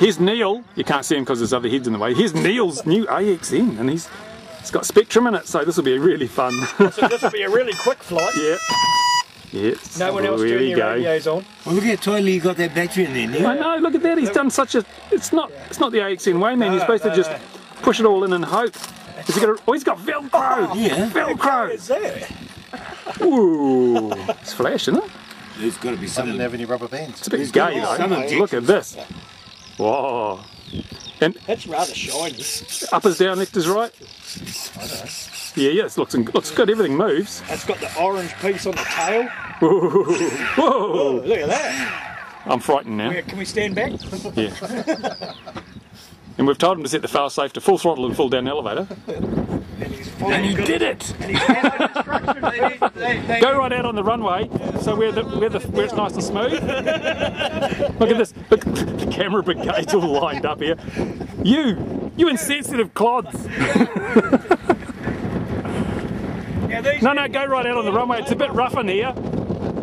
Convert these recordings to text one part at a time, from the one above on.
Here's Neil. You can't see him because there's other heads in the way. Here's Neil's new AXN, and he's got Spectrum in it, so this will be really fun. So this will be a really quick flight. Yeah. Yes. No one else doing their radios on. Well, look how tightly you got that battery in there, Neil. I know. Look at that. He's done such a. It's not the AXN way, man. You're supposed to just push it all in and hope. Has he got a, oh, he's got Velcro. Oh, yeah. Velcro. What is that? Ooh, it's flash, isn't it? There's got to be I something. didn't have any rubber bands. It's a bit gay though. some Look at this. Whoa. And That's rather shiny. up is down, left is right. I know. Yeah, it looks good. Everything moves. It's got the orange piece on the tail. Whoa. Oh, look at that. I'm frightened now. Can we stand back? Yeah. And we've told him to set the fail safe to full throttle and full down the elevator. And he did it! And he's following instructions. Go right out on the runway, so where it's nice and smooth. Look at this. Look, the camera brigade's all lined up here. You insensitive clods. No, go right out on the runway. It's a bit rough in here.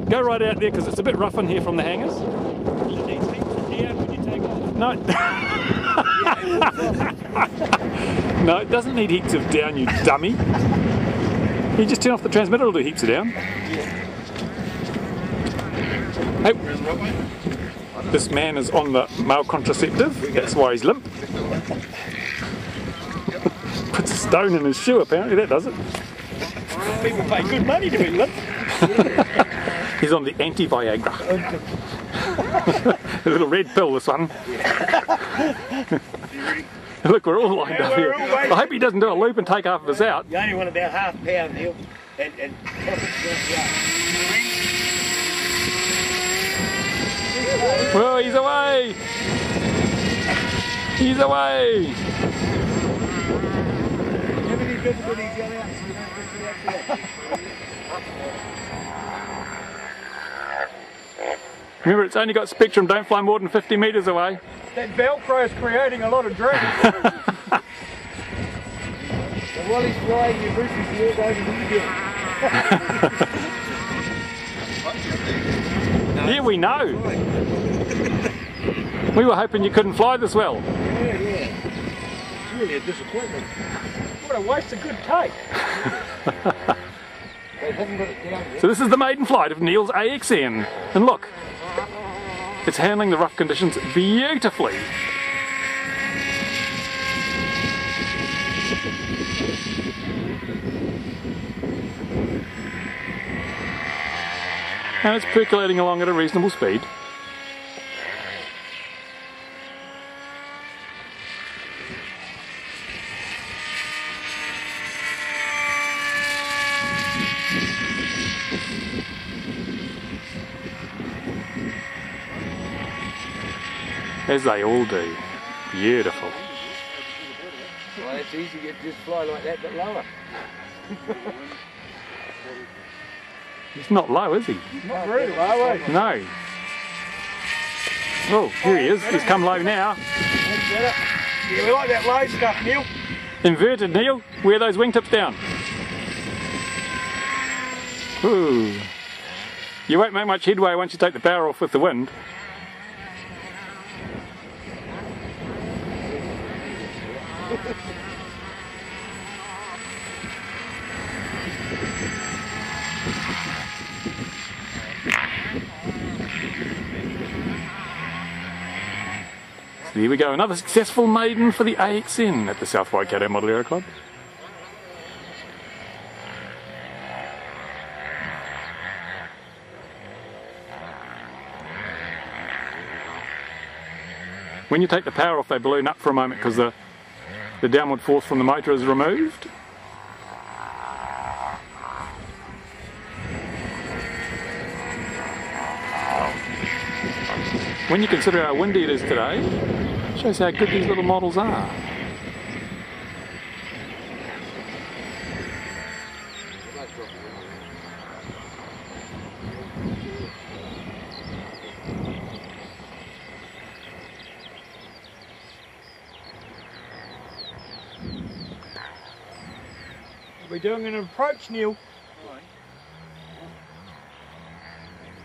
Go right out there because it's a bit rough in here from the hangars. No. No, it doesn't need heaps of down, you dummy. You just turn off the transmitter, it'll do heaps of down. Hey, this man is on the male contraceptive, that's why he's limp. Puts a stone in his shoe apparently, that does it. People pay good money to be limp. He's on the anti-Viagra. A little red pill, this one. Look, we're all lined up here. I hope he doesn't do a loop and take half of us out. You only want about half a pound, Neil. And Well, he's away! He's away! have any difficulties yell out so you don't miss Remember, it's only got Spectrum, don't fly more than 50 metres away. That Velcro is creating a lot of drag. So while he's flying, your roof is walk over the Yeah, we know. We were hoping you couldn't fly this well. Yeah. It's really a disappointment. What a waste of good take. They haven't got it down yet. So this is the maiden flight of Neil's AXN. And look, it's handling the rough conditions beautifully. And it's percolating along at a reasonable speed. As they all do. Beautiful. Well, it's easy to just fly like that, but lower. He's not low, is he? Not very low, eh? No. Oh, here he is. He's come low now. Yeah, we like that low stuff, Neil. Inverted, Neil. Wear those wingtips down. Ooh. You won't make much headway once you take the power off with the wind. So here we go, another successful maiden for the AXN at the South Waikato Model Aero Club. When you take the power off, they balloon up for a moment because the downward force from the motor is removed. When you consider how windy it is today, it shows how good these little models are. We're doing an approach, Neil.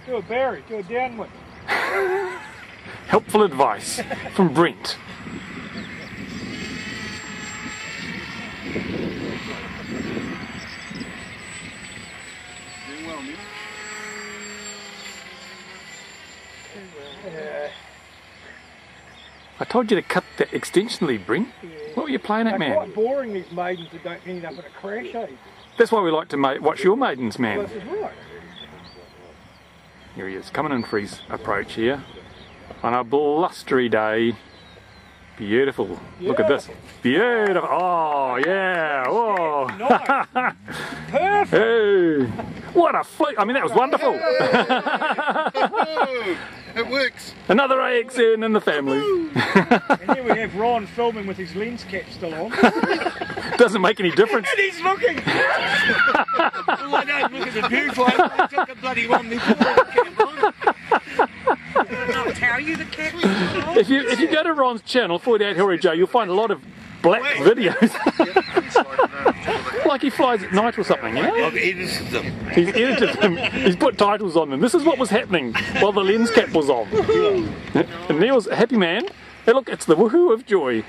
Do a Barry, do a downwind. helpful advice from Brent. Doing well, Nick. I told you to cut the extension lead, Brent. What were you playing at, They're man? quite boring, these maidens that don't end up in a crash, eh? That's why we like to watch your maidens, Well, man. this is right. Here he is, coming in for his approach here. On a blustery day. Beautiful. Look at this. Beautiful. Oh, yeah. Whoa. Nice. Perfect. Hey. What a flick. I mean, that was wonderful. It works. Another AXN in the family. And here we have Ron filming with his lens cap still on. Doesn't make any difference. And he's looking. Well, I don't look at the viewfinder. I took a bloody one before the camera. I'll tell you the cap is on. If you go to Ron's channel, 48 Hillary Joe, you'll find a lot of black videos. Like he flies at night or something, yeah? I've edited them. He's edited them. He's put titles on them. This is what was happening while the lens cap was on. And Neil's a happy man. Hey, look, it's the woohoo of joy.